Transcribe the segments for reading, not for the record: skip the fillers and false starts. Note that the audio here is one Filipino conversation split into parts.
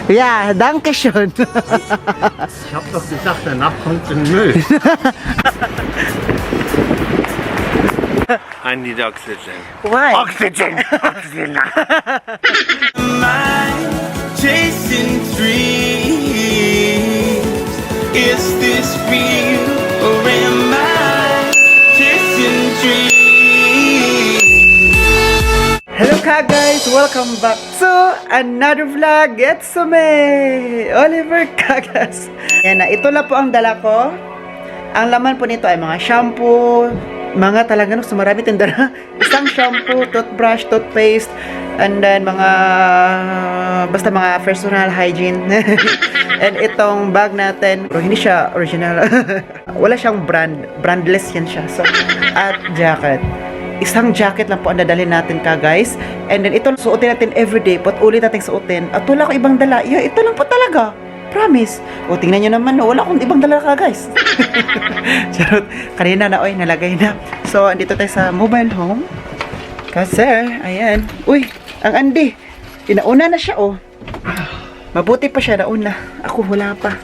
Ja, danke schön. Ich hab doch gesagt, danach kommt der Müll. I need oxygen. Why? Oxygen! Oxygen! Chasing dreams. Is this real or am I chasing dreams? Hello ka guys! Welcome back to another vlog. It's me, Oliver Cagas. Yan na, ito lang po ang dala ko. Ang laman po nito ay mga shampoo, mga talaga no, sumarami tindara. Isang shampoo, toothbrush, toothpaste, and then mga basta mga personal hygiene. And itong bag natin, pero hindi siya original. Wala siyang brandless yan siya. So, at jacket. Isang jacket lang po ang dadalhin natin ka guys. And then ito suotin natin everyday. Pat ulit natin suotin. At wala ko ibang dala. Yeah, ito lang po talaga. Promise. O tingnan nyo naman, no, wala akong ibang dala ka guys. Charot. Kanina na, oy, nalagay na. So, andito tayo sa mobile home. Kasi, ayan. Uy, ang Andy. Inauna na siya, oh. Mabuti pa siya, nauna. Ako, wala pa.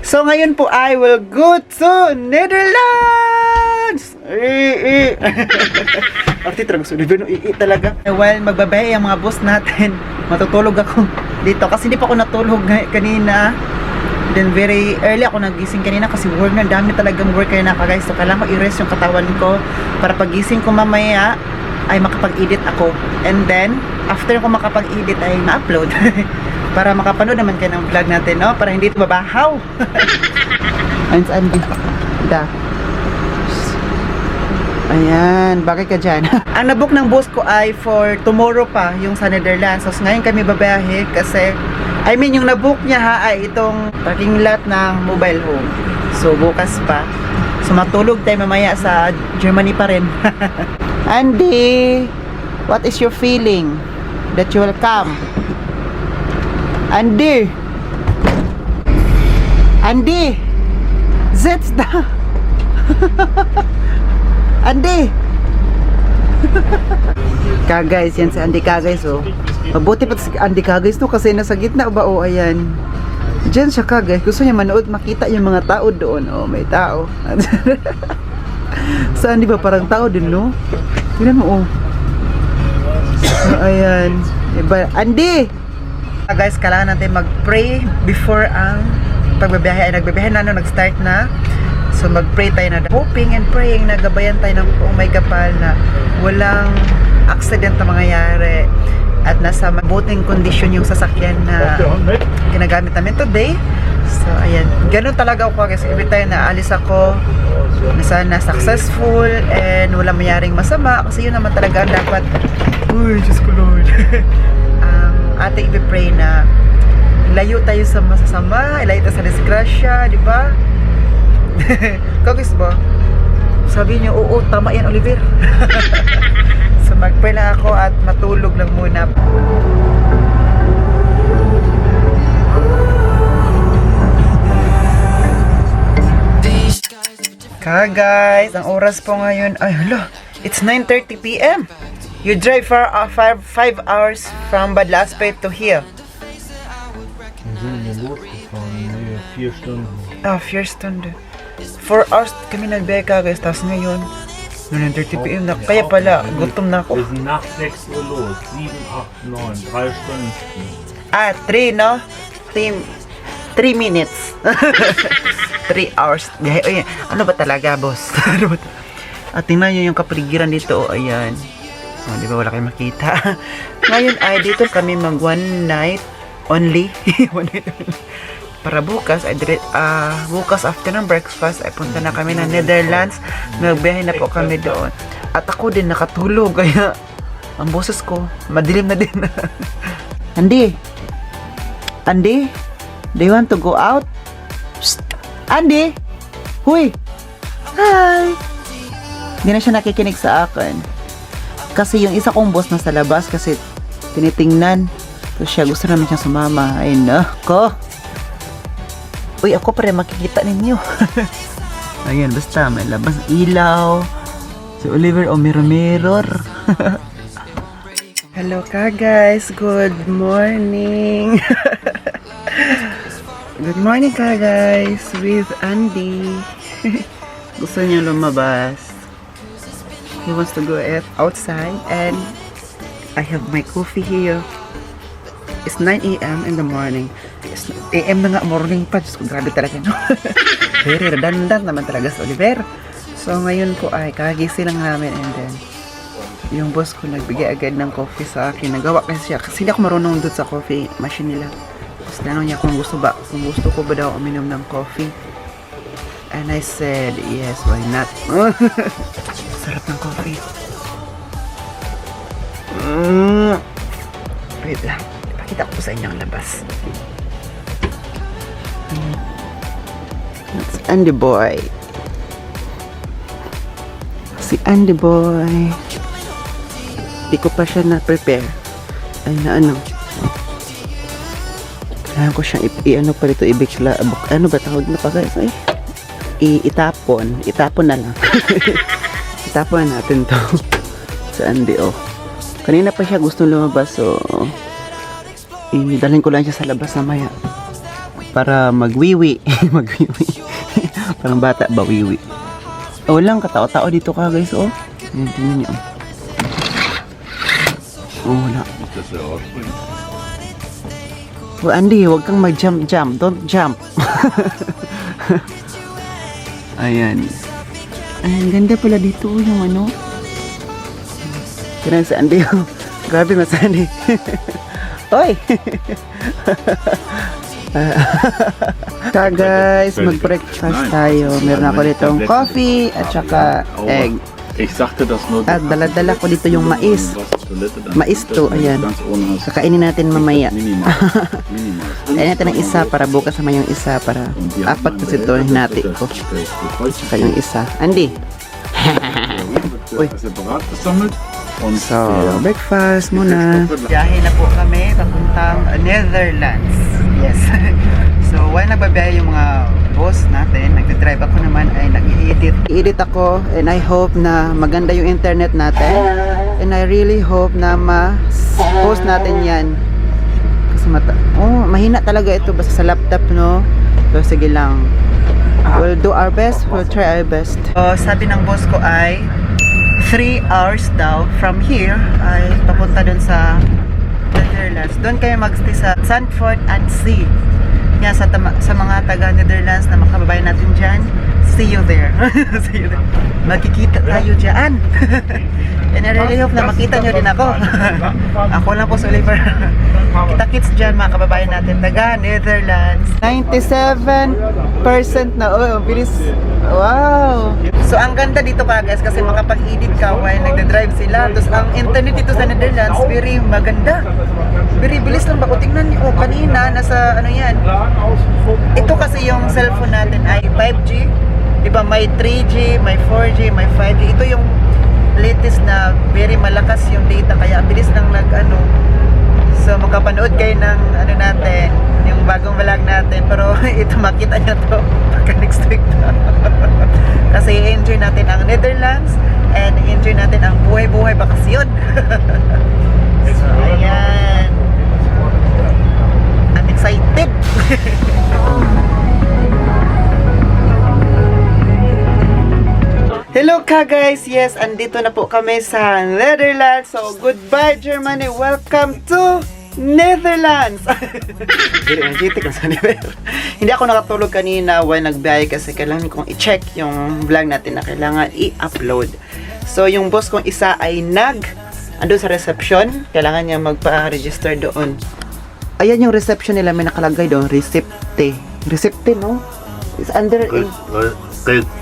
So, ngayon po, I will go to Netherlands! Arte talaga, suliban no, talaga. While magbabahay ang mga boss natin, matutulog ako dito. Kasi hindi pa ako natulog kanina. Then very early ako nagising kanina kasi work na, dami talagang work kaya naka guys. So, kailangan ko i-rest yung katawan ko para pagising ko mamaya ay makapag-edit ako. And then, after ko makapag-edit ay ma-upload. Para makapanood naman kayo ng vlog natin, no? Para hindi ito mabahaw. Ayun sa Andy. Da. Ayan, bagay ka dyan. Ang nabook ng boss ko ay for tomorrow pa, yung sa Netherlands. So, ngayon kami babayahe kasi, I mean, yung nabook niya ha, ay itong parking lot ng mobile home. So, bukas pa. So, matulog tayo mamaya sa Germany pa rin. Andy, what is your feeling that you will come? Andy! Andy! Zets da! Andy! Kagais, yan si Andy Kagais, oh. Mabuti pa si Andy Kagais, no? Kasi nasa gitna ba, oh, ayan. Diyan siya, Kagais. Gusto niya manood, makita yung mga tao doon. Oh, may tao. Sa Andy ba, parang tao din, no? Tignan mo, oh. So, ayan. Iba. Andy! Guys, kailangan natin mag-pray before ang pagbabiyahe. Ay, nagbabiyahe na, no? Nag-start na. So, mag-pray tayo na. Hoping and praying na gabayan tayo ng buong may kapal na walang accident na mangyayari at nasa mabuting kondisyon yung sasakyan na ginagamit namin today. So, ayan. Ganun talaga ako guys. Every time na alis ako, na sana successful and walang mayaring masama. Kasi yun naman talaga dapat. Uy, Diyos ko Lord. Ating i-pray na layo tayo sa masasama, layo tayo sa disgrasya, di ba? Kagis ba? Sabi niyo, oo, tama yan, Oliver. So, mag-pray lang ako at matulog lang muna. Guys, ang oras po ngayon, ay hala, it's 9:30 PM. You drive for 5 hours from Bad Laspe to here. Wir sind in den Boot gefahren, nee, 4 Stunden. 4 Stunden. 4 hours kami nagbeka guys, tapos ngayon 9:30 PM na, kaya pala, gutom na ako. Wir sind nach 6 Uhr los, 7, 8, 9, 3 Stunden. 3 no? 3 minutes. 3 hours. Biyahe. Ano ba talaga, boss? Ano ba At tingnan nyo yung kapaligiran dito, ayan. Oh, di ba wala kayong makita? Ngayon ay dito kami mag one night only. One night only. Para bukas ay bukas after ng breakfast ay punta na kami ng Netherlands. Magbiyahe na po kami doon. At ako din nakatulog kaya ang boses ko madilim na din. Andy. Andy, do you want to go out? Psst. Andy. Huy. Hi. Hindi na siya nakikinig sa akin. Kasi yung isa kong boss nasa labas kasi tinitingnan. So siya gusto naman siyang sumama. Ay nako. Uy, ako pa rin makikita ninyo. Ayan, basta may labas ilaw. Si Oliver o mirror. Hello ka guys. Good morning. Good morning ka guys with Andy. Gusto niya lumabas. He wants to go outside and I have my coffee here. It's 9 a.m. in the morning. It's AM na nga morning pa. Diyos ko, grabe talaga no. Very redundant naman talaga sa Oliver. So ngayon po ay kagising lang namin and then yung boss ko nagbigay agad ng coffee sa akin. Nagawa kasi siya. Kasi hindi ako marunong doon sa coffee machine nila. Tapos tanong niya kung gusto ko ba daw uminom ng coffee. And I said, yes, why not? Sarap ng coffee. Wait lang. Ipakita ko sa inyo ang labas. It's Andy Boy. Si Andy Boy. Di ko pa siya na-prepare. Ay na ano. Kailangan ko siyang i-ano pa dito, ibigla. Ano ba tawag na pa guys? Ay, itapon. Itapon na lang. Itapon na natin to. Sa Andy, oh. Kanina pa siya gustong lumabas, so dalhin ko lang siya sa labas na maya. Para magwiwi. Magwiwi. Parang bata ba, wiwi. Oh, lang, katao-tao dito ka guys, oh. Ayan, tingnan niyo, oh. Oh, wala. Oh, Andy, huwag kang mag-jump. Don't jump. Ayan. Ayan, ganda pala dito yung ano. Kailan sa Andy. Grabe mas Andy. Oy! So guys, mag-breakfast tayo. Meron ako ditong coffee at saka egg. Ich sagte das nur. At dala-dala ko dito yung mais. Mais to, ayan. Kakainin natin mamaya. Kainin natin ng isa para bukas sama yung isa para apat kasi ito hinati ko. Saka yung isa. Andy. Uy. So, breakfast muna. Biyahe na po kami papuntang Netherlands. Yes. So, while nagbabiyahe yung mga boss natin, nagdadrive ako naman ay nag-i-edit. I-edit ako and I hope na maganda yung internet natin. And I really hope na ma-post natin yan. Kasi mahina talaga ito basta sa laptop, no? So, sige lang. We'll do our best. We'll try our best. So, sabi ng boss ko ay 3 hours daw from here ay papunta dun sa Netherlands. Doon kayo mag-stay sa Zandvoort and Sea. Yan, sa mga taga Netherlands na makababayan natin dyan, see you there. See you there. Magkikita tayo dyan. And I really hope na makita nyo din ako. Ako lang po si Oliver. Kita-kits dyan mga kababayan natin taga Netherlands. 97% na. Oh, bilis. Wow. So ang ganda dito ka guys kasi makapag-edit ka while nagda-drive sila. Tapos ang internet dito sa Netherlands very maganda. Very bilis lang ba? O tingnan niyo, kanina nasa ano yan. Ito kasi yung cellphone natin ay 5G. Diba may 3G, may 4G, may 5G. Ito yung latest na very malakas yung data kaya bilis lang nag-ano. So makapanood kayo ng ano natin, yung bagong vlog natin. Pero ito makita nyo to pagka next week na. Kasi enjoy natin ang Netherlands and enjoy natin ang buhay-buhay bakasyon. So ayan. I'm excited. Hello ka guys! Yes, andito na po kami sa Netherlands. So, goodbye Germany! Welcome to Netherlands! Very energetic lang sa nivel. Hindi ako nakatulog kanina while nagbiyahe kasi kailangan kong i-check yung vlog natin na kailangan i-upload. So, yung boss kong isa ay andun sa reception. Kailangan niya magpa-register doon. Ayan yung reception nila, may nakalagay doon, Recepte. Recepte, no? It's under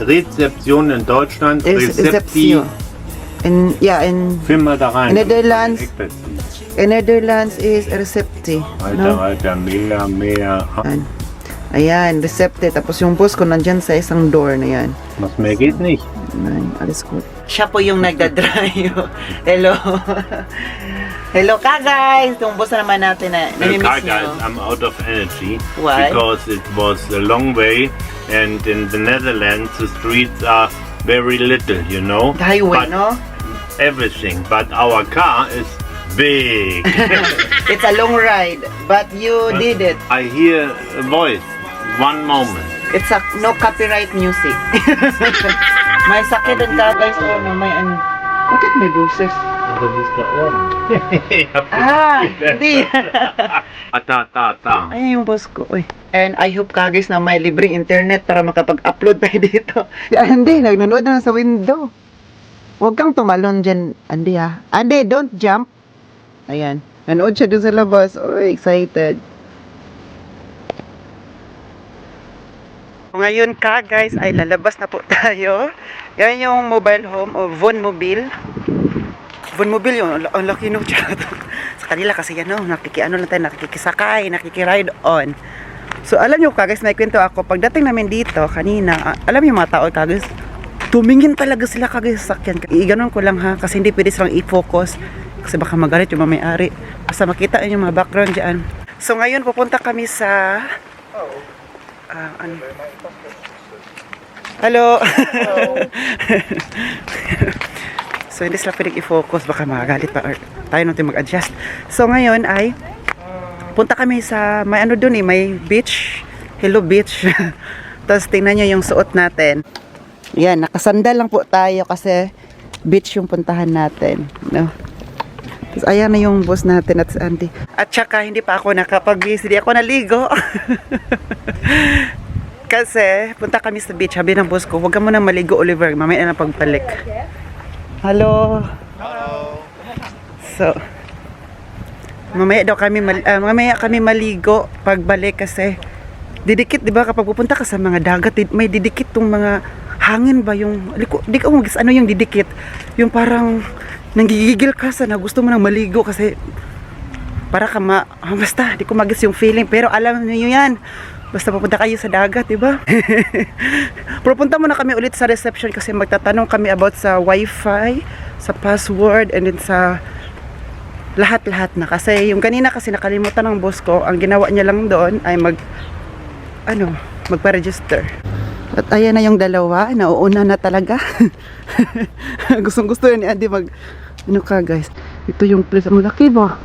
Rezeption in Deutschland. Reception. In Film mal da rein. in Netherlands is Recepte. Alter, mehr. Ayan, Recepte. Tapos yung boss ko nandyan sa isang door na yan. Was mehr geht nicht. Nein, alles gut. Siya po yung nagdadrive. Hello. Hello ka guys! Yung boss naman natin na namimiss Guys, nyo. I'm out of energy. Why? Because it was a long way and in the Netherlands the streets are very little, you know. The highway, But no? everything, but our car is big. It's a long ride, but you did it. I hear a voice. one moment. It's a no copyright music. May sakit din ka guys. Oh, no, may ano. Bakit may boses? Hindi. Ta. Ayan yung boss ko. Uy. And I hope ka guys na may libreng internet para makapag-upload tayo dito. Si Andy, nanonood na sa window. Huwag kang tumalon dyan, Andy ha. Andy, don't jump. Ayan. Nanood siya doon sa labas. Oh, excited. Ngayon ka guys ay lalabas na po tayo. Yan yung mobile home o Vonmobil. Vonmobil yun, ang laki no chat. Sa kanila kasi yan no, nakikiano lang tayo, nakikisakay, nakikiride on. So alam nyo ka guys, may kwento ako, pagdating namin dito kanina, alam yung mga tao ka guys, tumingin talaga sila ka guys sa sakyan. Iganon ko lang ha, kasi hindi pwede silang i-focus. Kasi baka magalit yung may-ari. Basta makita yung mga background dyan. So ngayon pupunta kami sa... ano? Hello! So hindi sila pwedeng i-focus, baka makagalit pa or tayo natin mag-adjust. So ngayon ay punta kami sa may ano dun may beach. Hello beach. Tapos tingnan nyo yung suot natin. Yan, nakasandal lang po tayo kasi beach yung puntahan natin. No? Tapos ayan na yung boss natin at si Andy. At saka hindi pa ako nakapag-busy, hindi ako naligo. Kasi punta kami sa beach, sabi ng boss ko, huwag ka muna maligo Oliver, mamaya na pagbalik. Hello. Hello. So, mamaya kami maligo pagbalik kasi didikit, 'di ba, kapag pupunta ka sa mga dagat, may didikit tong mga hangin ba yung di ko magis ano yung didikit. Yung parang nanggigigil ka sa na gusto mo nang maligo kasi para ka basta di ko magis yung feeling, pero alam niyo yan. Basta pupunta kayo sa dagat, diba? Pero punta muna kami ulit sa reception kasi magtatanong kami about sa wifi, sa password, and then sa lahat-lahat na. Kasi yung kanina kasi nakalimutan ng boss ko, ang ginawa niya lang doon ay magpa-register. At ayan na yung dalawa, nauuna na talaga. Gustong-gusto ni Andy ano ka guys, ito yung place, ang laki ba?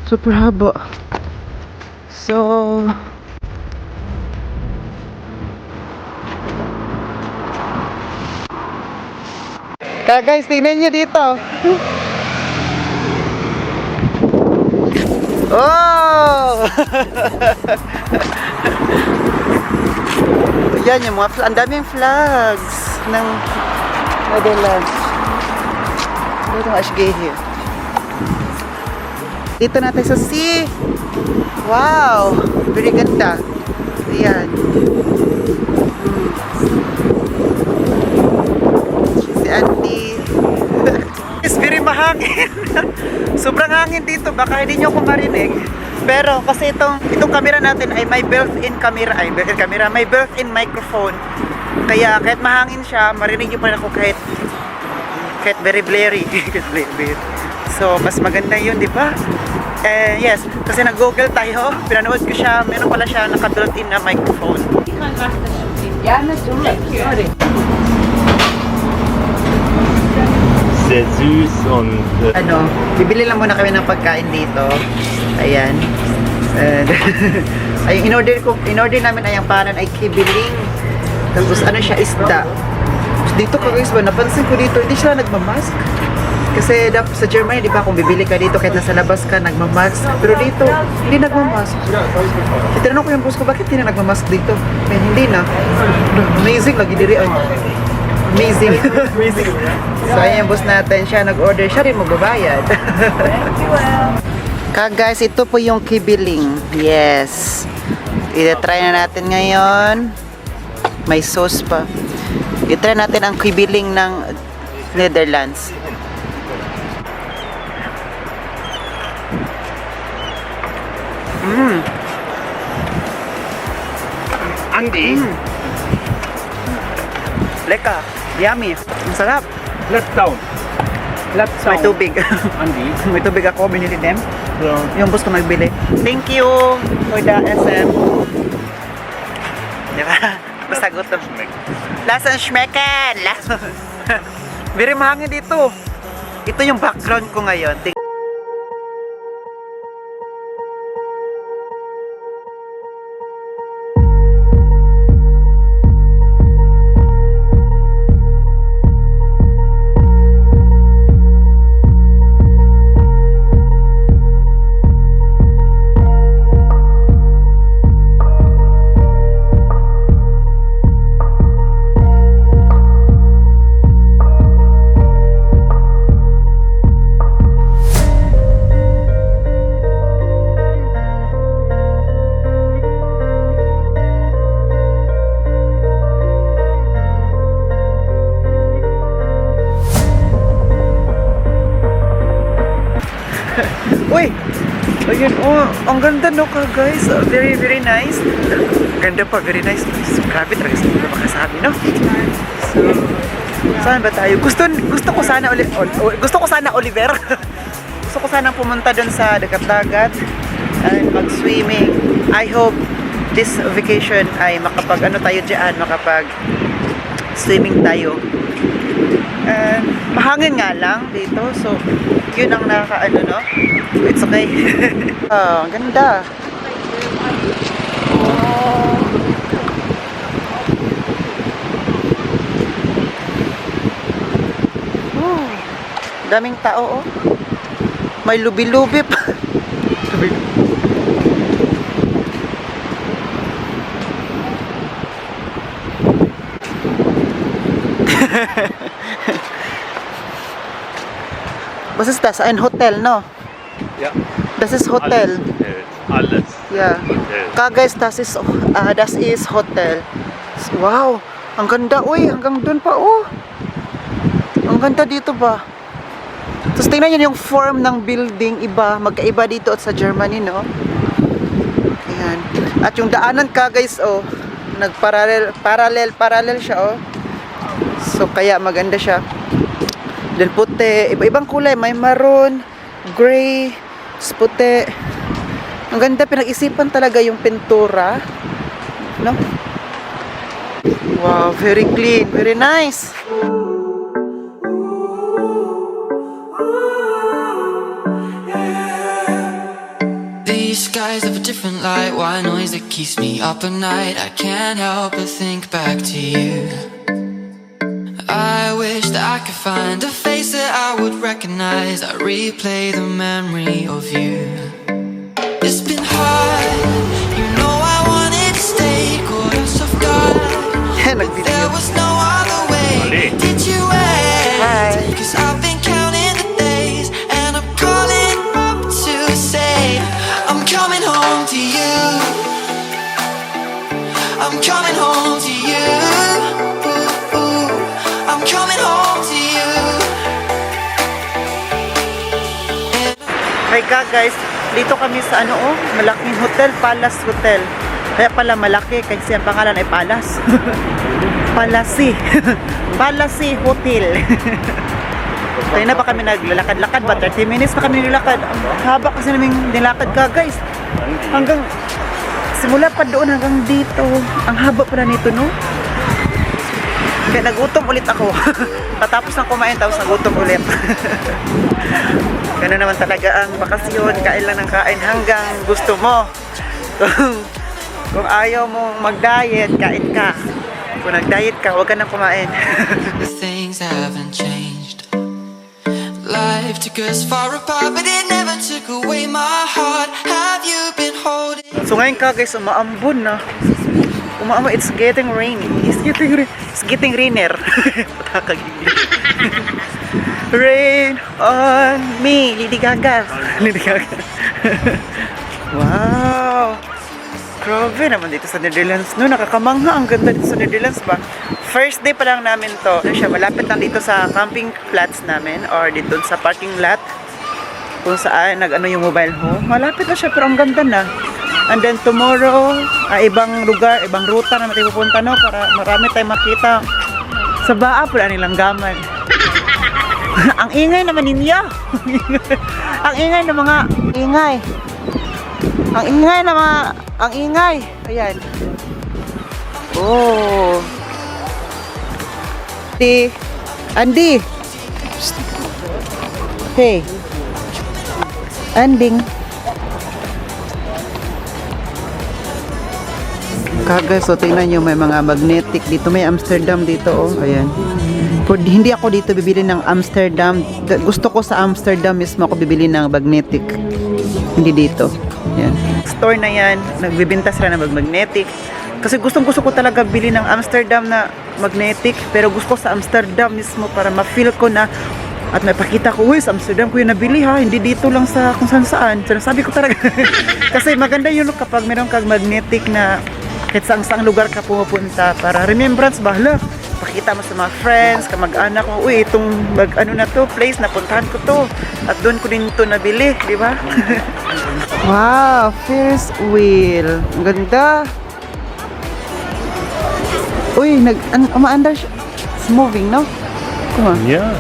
Super haba. So... Kaya guys, tingnan nyo dito. Oh! Yan yung mga ang daming flags ng Netherlands. Dito ang Ashgay here. Dito natin sa sea. Wow! Very ganda. Ayan. Si Andy. It's very mahangin. Sobrang hangin dito. Baka hindi nyo ako marinig. Pero kasi itong camera natin ay may built-in camera. May built-in microphone. Kaya kahit mahangin siya, marinig nyo pa rin ako kahit very blurry. So, mas maganda yun, di ba? Yes, kasi nag-google tayo. Pinanood ko siya. Meron pala siya naka-built-in na microphone. Ja, natuurlijk. Sorry. Sehr süß und Bibili lang muna kami ng pagkain dito. Ayan. Ay, in-order namin ay ang panan ay kibiling. Tapos ano siya, isda. Dito ka guys ba, napansin ko dito, hindi sila nagmamask. Kasi sa Germany, di ba, kung bibili ka dito kahit nasa labas ka, nagmamask. Pero dito, hindi nagmamask. Itanong ko yung boss ko, bakit hindi na nagmamask dito? Eh, hindi na. Amazing, lagi diri. Amazing. Amazing. So, ayan yung boss natin. Siya nag-order. Siya rin magbabayad. Guys, ito po yung kibiling. Yes. I-try na natin ngayon. May sauce pa. I-try natin ang kibiling ng Netherlands. Andy, Leka. Yummy. Ang sarap. left down. May tubig. Andy. May tubig ako. Binili dem. Yeah. Yung boss ko nagbili. Thank you for the SM. Diba? Basta gutom. Lasang schmecken! Very mahangin dito. Ito yung background ko ngayon. Ayan, oh, ang ganda no ka guys. Very, very nice. Ganda pa, very nice. So, grabe talaga sa mga makasabi, no? So, saan ba tayo? Gusto ko sana Oliver. Gusto ko sana pumunta doon sa dagat and mag-swimming. I hope this vacation ay makapag tayo diyan, makapag swimming tayo. And mahangin nga lang dito. So, yun ang nakakaano, no? It's okay. Ang ganda. Oh. Oh. Daming tao, oh. May lubi-lubi pa. Was ist das? Ein Hotel, no? Ja. Das ist Hotel. Alles. Yeah. Hotel. Guys, das ist Hotel. Wow, ang ganda, uy, hanggang doon pa, oh. Ang ganda dito ba? Tapos tingnan nyo yung form ng building, magkaiba dito at sa Germany, no? Ayan. At yung daanan ka, guys, oh, parallel siya, oh. So, kaya maganda siya. Then puti, iba-ibang kulay, may maroon, gray, puti. Ang ganda, pinag-isipan talaga yung pintura, no? Wow, very clean, very nice. These skies have a different light, white noise that keeps me up at night. I can't help but think back to you. I wish that I could find a face that I would recognize. I replay the memory of you. It's been hard, you know I wanted to stay, caught us off guard. There was no other way. Did you Hi. ask? 'Cause I've been counting the days, and I'm calling up to say I'm coming home to you. I'm coming home to you. I'm coming home to you. Hi guys, dito kami sa malaking hotel, Palace Hotel. Kaya pala malaki kasi ang pangalan ay Palace. Palasi. Palasi Hotel. Kaya na ba kami naglalakad-lakad ba? 30 minutes na kami nilakad. Ang haba kasi namin nilakad ka guys. Hanggang simula pa doon hanggang dito. Ang haba pala nito, no? Kaya nagutom ulit ako. Patapos ng kumain, tapos nagutom ulit. Ganun naman talaga ang bakasyon. Kain lang ng kain hanggang gusto mo. Kung ayaw mong mag-diet, kain ka. Kung nag-diet ka, huwag ka nang kumain. The things haven't changed. Life took us far apart, but it never took away my heart. Have you been holding? So ngayon ka guys, umaambon na. It's getting rainy. It's getting rainer. Patakagili. Rain on me. Lady Gaga. Lady Gaga. Wow. Grabe naman dito sa Netherlands. No, nakakamangha. Ang ganda dito sa Netherlands ba? First day pa lang namin to. Ano siya, malapit lang dito sa camping flats namin or dito sa parking lot. Kung saan yung mobile home. Malapit na siya pero ang ganda na. And then tomorrow, ibang lugar, ibang ruta na natin pupunta, no? Para marami tayong makita. Sa baa, pala nilang gaman. Ang ingay naman ninyo. Ang ingay ng mga ingay. Ang ingay. Ayan. Oh. Andy. Psst. Hey. Anding. Kaga, so tingnan nyo, may mga magnetic dito. May Amsterdam dito, oh. Ayan. Hindi ako dito bibili ng Amsterdam. Gusto ko sa Amsterdam mismo ako bibili ng magnetic. Hindi dito. Ayan. Store na yan. Nagbibinta sila ng magnetic. Kasi gusto ko talaga bili ng Amsterdam na magnetic. Pero gusto ko sa Amsterdam mismo para ma-feel ko na at may pakita ko, uy, sa Amsterdam ko yung nabili ha. Hindi dito lang sa kung saan. Sinasabi ko talaga. Kasi maganda yun kapag meron kang magnetic na kahit saang lugar ka pumupunta para remembrance ba? Hala, makita mo sa mga friends, kamag-anak mo, uy, itong ano na to, place, napuntahan ko to. At doon ko din to nabili, di ba? Wow, Ferris wheel. Ang ganda. Uy, umaandar siya. It's moving, no? Come on. Yeah.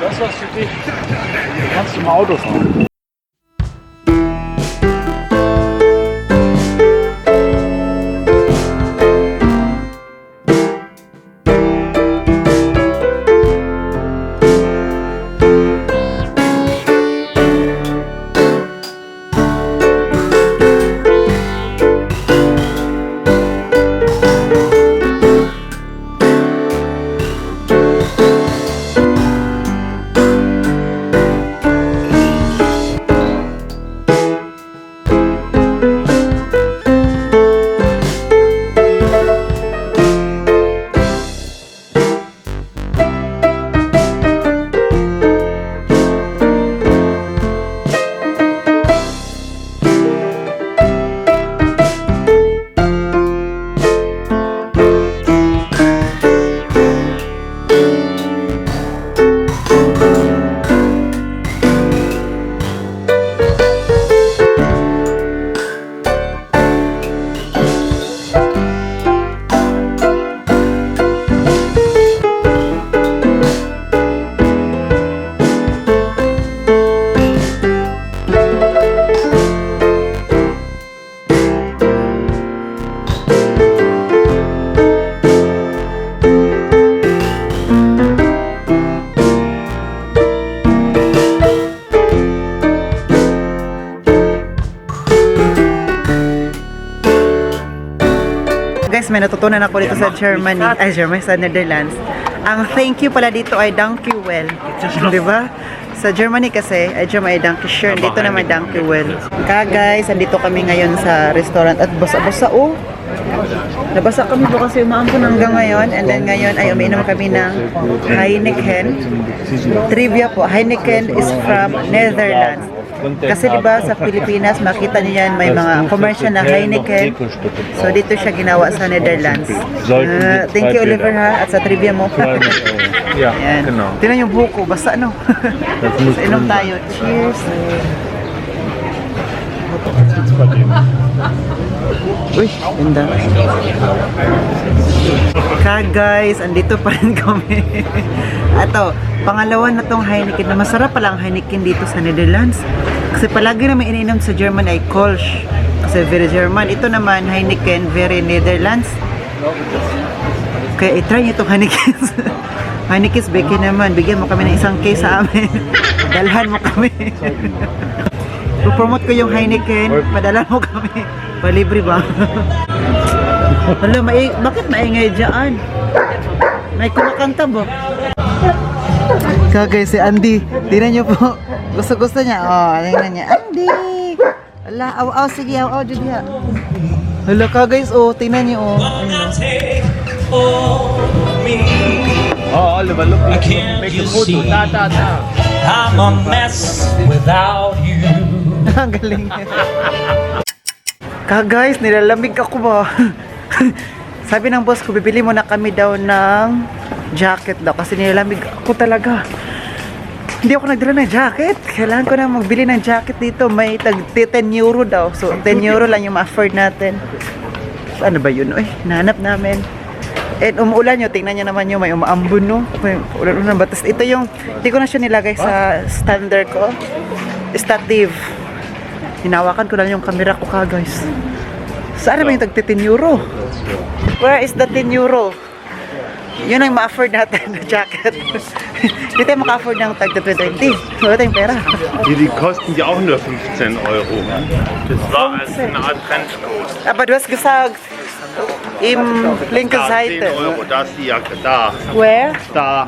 Das war's für dich. Du kannst im Auto fahren. Guys, may natutunan ako dito sa Germany, sa Netherlands. Ang thank you pala dito ay Danke well. Di ba? Sa Germany kasi, ay Germany ay Danke schön. Dito naman Danke well. Kaya guys, andito kami ngayon sa restaurant at basa-basa oh. Nabasa kami po kasi umaampon hanggang ngayon. And then ngayon ay umiinom kami ng Heineken. Trivia po, Heineken is from Netherlands. Kasi diba sa Pilipinas, makita niyo yan, may mga commercial na Heineken. So dito siya ginawa sa Netherlands. Thank you Oliver ha, at sa trivia mo. Ja, Yan. genau. Tingnan yung buko, basta no. So inom tayo. Cheers. Uy, ganda. Kaya guys, andito pa rin kami. Ato, pangalawa na tong Heineken na masarap pala ang Heineken dito sa Netherlands. Kasi palagi naman iniinom sa German ay Kolsch. Kasi very German. Ito naman Heineken, very Netherlands. Kaya i-try nyo itong Heineken. Heineken's beke naman. Bigyan mo kami ng isang case sa amin. Dalhan mo kami. Promote ko yung Heineken. Padala mo kami. Palibre ba? Hala, bakit maingay dyan? May kumakanta ba? Kagay si Andy. Tingnan niyo po. Gusto-gusto niya. Oh, tingnan niya. Andy! Hala, aw, sige, aw, Julia. Hala ka guys, oh, tingnan niyo, oh. Oh, Oliver, look. Can't Make you a photo. see Da. I'm a mess without you? Ang galing niya. Guys, nilalamig ako ba? Sabi ng boss ko, bibili mo na kami daw ng jacket daw kasi nilalamig ako talaga. Hindi ako nagdala ng jacket. Kailangan ko na magbili ng jacket dito. May tag 10 euro daw. So 10 euro lang yung ma-afford natin. So, ano ba yun? Uy, nahanap namin. And umuulan nyo, tingnan nyo naman yung may umaambon no. May ulan-ulan ba? Tapos ito yung, hindi ko na siya nilagay sa standard ko. Stative. Hinawakan ko lang yung camera ko ka guys. Saan ba yung tag 10 euro? Where is the 10 euro? Yun ang ma-afford natin na jacket. Hindi tayo maka-afford ng tag 20. Wala tayong pera. Die kosten ja auch nur 15 Euro. Das war als eine Art Trenchcoat. Aber du hast gesagt, im linken 10 Seite. Euro, da ist die Jacke, da. Where? Da.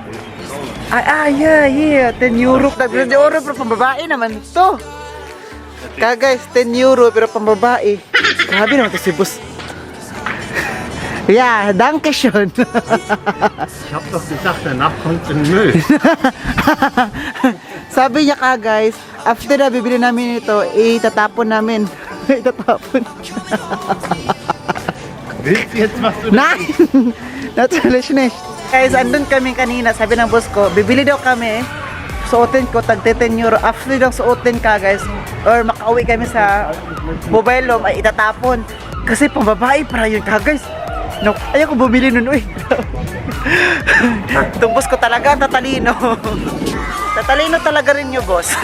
Yeah, 10 euro. Tag 10 euro pero pambabae naman ito. Kaya guys, 10 euro pero pambabae. Grabe naman ito si boss. Ja, danke schön. Ich hab doch gesagt, danach kommt in den Müll. Sabi niya ka guys, after na bibili namin ito, itatapon namin. Itatapon. Willst du jetzt was du Nein! Natürlich nicht. Guys, andun kami kanina, sabi ng boss ko, bibili daw kami. Suotin ko, tag 10 euro. After daw suotin ka guys, or makauwi kami sa mobile room, ay itatapon. Kasi pambabae para yun ka guys. No, ayaw ko bumili nun, uy. Itong boss ko talaga, tatalino. Tatalino talaga rin yung boss.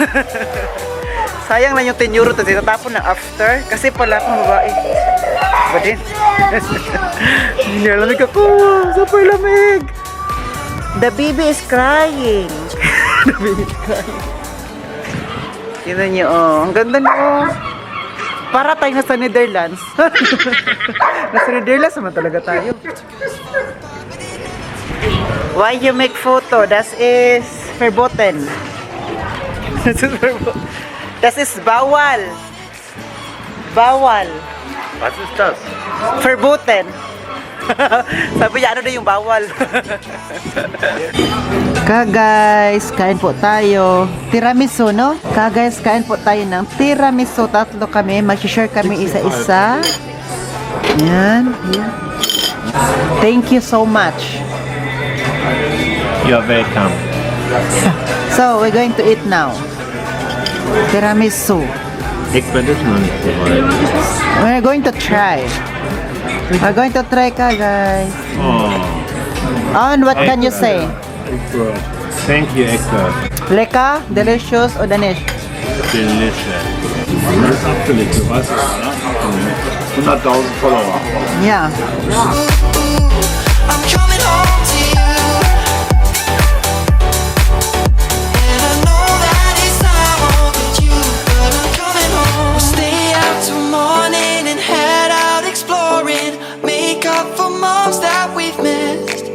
Sayang lang yung 10 euro, tapos itatapon na after. Kasi pala, pambabae. Ba din? Nilalamig ako. Super lamig. The baby is crying. The baby is crying. Tingnan niyo, oh. Ang ganda niyo, oh. Para tayo nasa Netherlands. Nasa Netherlands naman talaga tayo. Why you make photo? Das is verboten. Das ist verboten. Das ist bawal. Bawal. Was ist das? Verboten. Sabi niya, ano na yung bawal? Guys, kain po tayo. Tiramisu, no? Guys, kain po tayo ng tiramisu. Tatlo kami. Mag-share kami isa-isa. Yan. Thank you so much. You're welcome. So, we're going to eat now. Tiramisu. Ich bin das noch nicht so weit. We're going to try. We're going to try ka, guys. Oh, On, what can you say? thank you, Ekta. Lecker, delicious, or Danish? Delicious. Das ist abgelegt, du weißt es, oder? 100.000 Follower. Yeah. I'm coming home to you, and I know that it's not wrong with you, but I'm coming home. We'll stay out till morning and head out exploring, make up for moms that we've missed.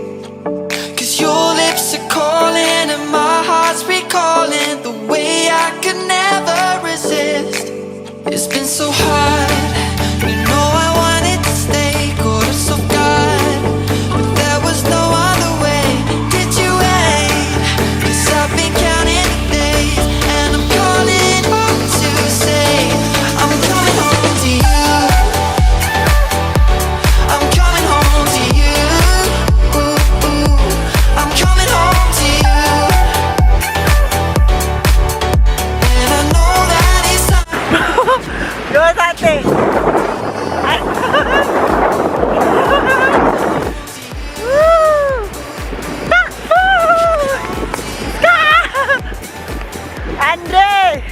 'Cause your lips are calling and my heart's recalling the way I could never resist. It's been so hard, you know I wanted to stay, caught us off guard, but there was no other way. Did you wait? 'Cause I've been counting the days, and I'm calling home to say I'm coming home to you. I'm coming home to you. I'm coming home to you. And I know that it's not Yo, ate! Ay! Woo! Takbo! Andre!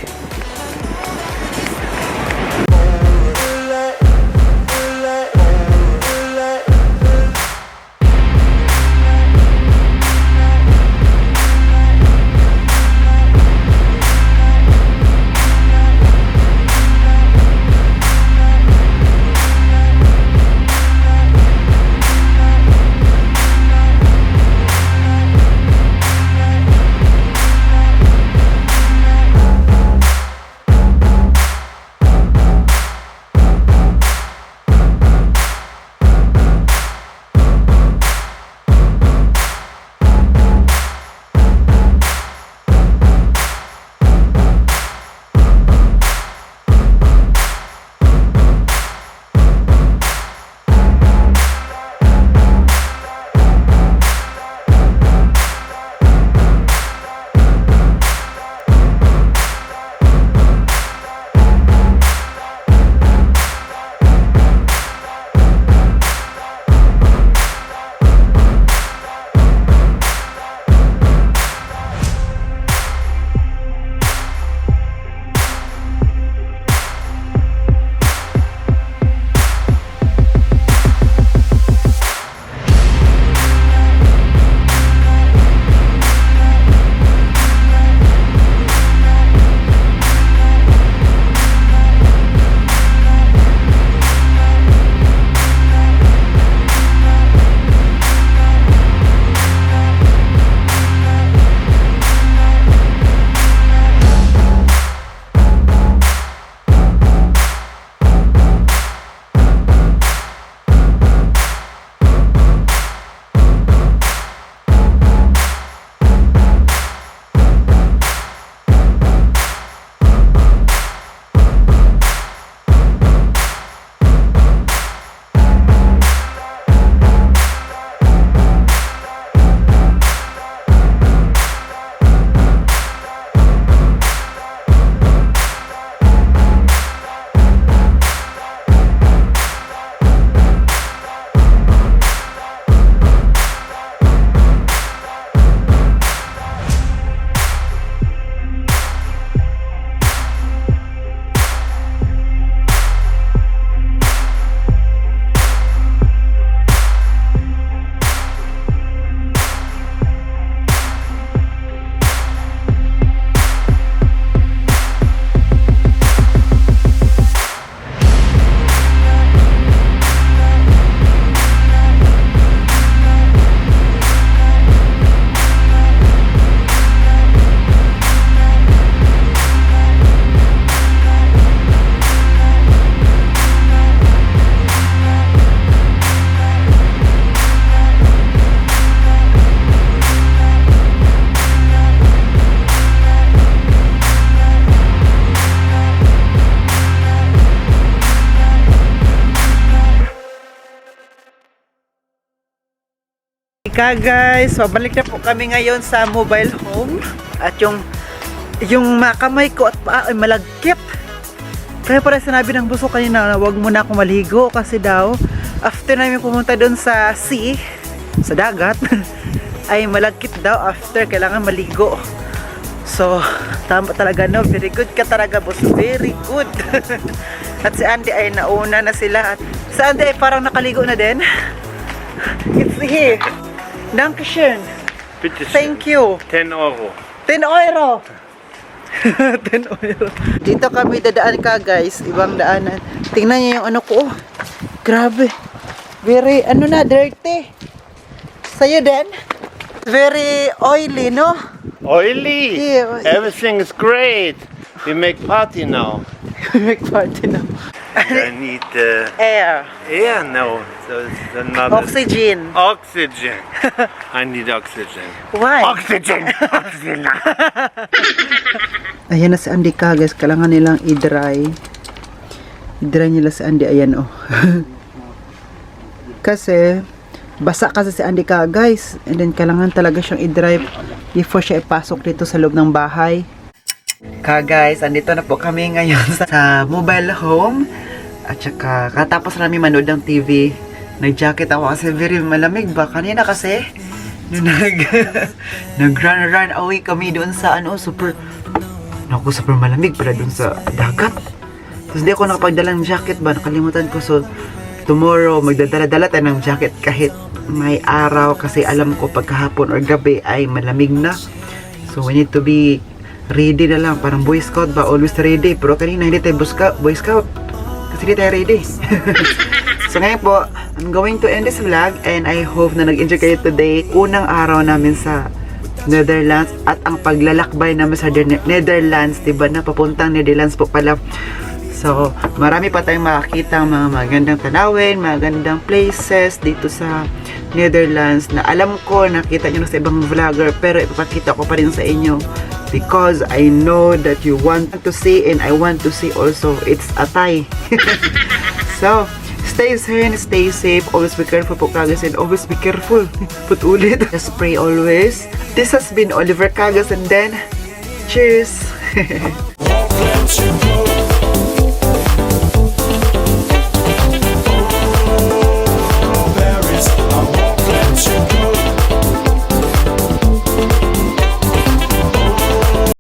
Ika guys, pabalik na po kami ngayon sa mobile home. At yung mga kamay ko at paa ay malagkit. Kaya pala sinabi ng buso kanina na huwag muna ako maligo kasi daw after namin pumunta doon sa sea, sa dagat, ay malagkit daw after kailangan maligo. So, tama talaga no, very good ka talaga boss, very good. At si Andy ay nauna na sila at si Andy ay parang nakaligo na din. It's here. Dankeschön. Bitte schön. Thank you. 10 Euro. 10 euro. 10 euro. Dito kami dadaan ka guys, ibang daanan. Tingnan niyo yung ano ko. Oh. Grabe. Very dirty. Sa'yo din? Very oily, no? Oily. Yeah. Everything is great. We make party now. Make party now. I need Air. air. No, so it's another Oxygen. oxygen. I need oxygen. Why? Oxygen. Oxygen. Ayan na si Andy ka guys, kailangan nilang i-dry. I-dry nila si Andy, ayan oh. Kasi basa kasi si Andy ka guys, and then kailangan talaga siyang i-dry before siya ipasok dito sa loob ng bahay. Ka guys, andito na po kami ngayon sa mobile home. At saka katapos namin manood ng TV. Nag-jacket ako kasi very malamig ba kanina kasi nung nag-run away kami doon sa super malamig pala doon sa dagat. Tapos di ako nakapagdala ng jacket ba, nakalimutan ko. So tomorrow magdadala-dala tayo ng jacket kahit may araw kasi alam ko pagkahapon or gabi ay malamig na. So we need to be ready na lang, parang Boy Scout ba, always ready. Pero kanina hindi tayo Boy Scout kasi hindi tayo ready. So ngayon po, I'm going to end this vlog and I hope na nag-enjoy kayo today. Unang araw namin sa Netherlands at ang paglalakbay namin sa Netherlands, diba na papuntang Netherlands po pala. So marami pa tayong makakita mga magandang tanawin, magandang places dito sa Netherlands na alam ko nakita nyo na sa ibang vlogger, pero ipapakita ko pa rin sa inyo because I know that you want to see and I want to see also. It's a tie. So stay safe, stay safe, always be careful po Kagas, and always be careful. Put ulit. Just pray always. This has been Oliver Kagas, and then cheers.